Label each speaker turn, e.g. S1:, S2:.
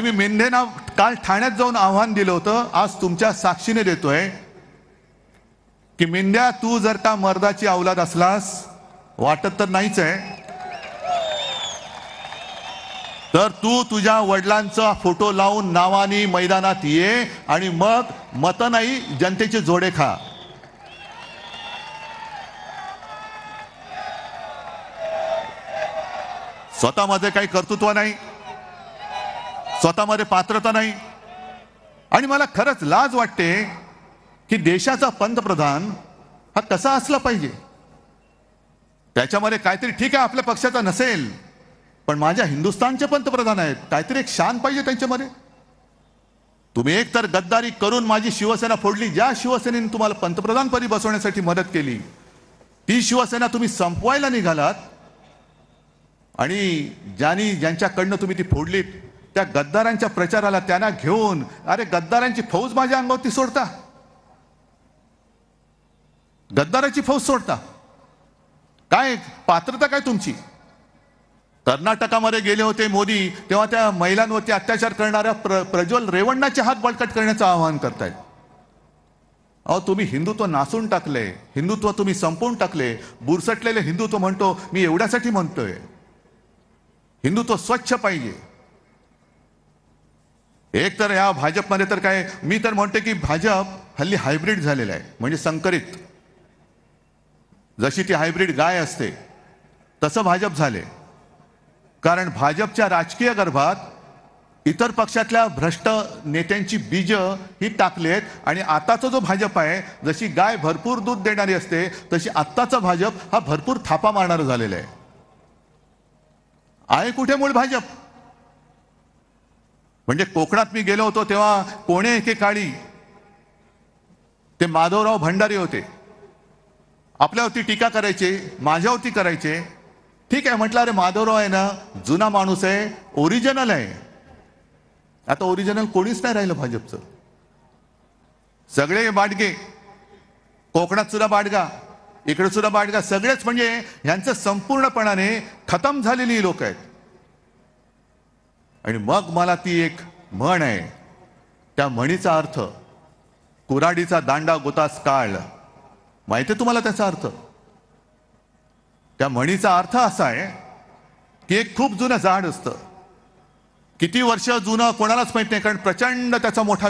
S1: आणि मी मेंढेंना काल ठाण्यात जाऊन आव्हान दिलं होतं, आज तुमच्या साक्षीने देतोय की मेंढ्या, तू जर का मर्दाची औलाद असलास, वाटत तर नाहीच आहे, तर तू तुझ्या वडिलांचा फोटो लावून नावानी मैदानात ये आणि मग मत नाही जनतेचे जोडे खा. स्वतःमध्ये काही कर्तृत्व नाही, स्वतःमध्ये पात्रता नाही. आणि मला खरंच लाज वाटते की देशाचा पंतप्रधान हा कसा असला पाहिजे. त्याच्यामध्ये काहीतरी, ठीक आहे आपल्या पक्षाचा नसेल, पण माझ्या हिंदुस्थानचे पंतप्रधान आहेत, काहीतरी एक शान पाहिजे त्यांच्यामध्ये. तुम्ही एक तर गद्दारी करून माझी शिवसेना फोडली. ज्या शिवसेनेने तुम्हाला पंतप्रधानपदी बसवण्यासाठी मदत केली, ती शिवसेना तुम्ही संपवायला निघालात. आणि ज्यांच्याकडनं तुम्ही ती फोडलीत, त्या गद्दारांच्या प्रचाराला त्यांना घेऊन, अरे गद्दारांची फौज माझ्या अंगावरती सोडता, गद्दाराची फौज सोडता. काय पात्रता काय तुमची. कर्नाटकामध्ये गेले होते मोदी, तेव्हा त्या महिलांवरती अत्याचार करणाऱ्या प्रज्वल रेवण्णाचे हात बळकट करण्याचं आवाहन करतायत. अहो, तुम्ही हिंदुत्व नासून टाकले, हिंदुत्व तुम्ही संपवून टाकले. बुरसटलेले हिंदुत्व म्हणतो मी एवढ्यासाठी म्हणतोय, हिंदुत्व स्वच्छ पाहिजे. एक तर या भाजपमध्ये तर काय, मी तर म्हणते की भाजप हल्ली हायब्रिड झालेला आहे, म्हणजे संकरित. जशी ती हायब्रिड गाय असते तसं भाजप झाले. कारण भाजपच्या राजकीय गर्भात इतर पक्षातल्या भ्रष्ट नेत्यांची बीज ही टाकलेत. आणि आताचा जो भाजप आहे, जशी गाय भरपूर दूध देणारी असते, तशी आत्ताचा भाजप हा भरपूर थापा मारणारा झालेला आहे. कुठे मूळ भाजप. म्हणजे कोकणात मी गेलो होतो तेव्हा कोणे एकेकाळी ते माधवराव भंडारी होते, आपल्यावरती टीका करायचे, माझ्यावरती करायचे. ठीक आहे म्हटलं, अरे माधवराव आहे ना, जुना माणूस आहे, ओरिजिनल आहे. आता ओरिजिनल कोणीच नाही राहिलं भाजपचं. सगळे बाडगे, कोकणात सुद्धा बाडगा, इकडे सुद्धा बाडगा, सगळेच म्हणजे ह्यांचं संपूर्णपणाने खतम झालेली लोक आहेत. आणि मग मला ती एक म्हण आहे, त्या म्हणीचा अर्थ, कुऱ्हाडीचा दांडा गोतास काळ, माहिती आहे तुम्हाला त्याचा अर्थ. त्या म्हणीचा अर्थ असा आहे की एक खूप जुनं झाड असतं, किती वर्ष जुनं कोणालाच माहित नाही, कारण प्रचंड त्याचा मोठा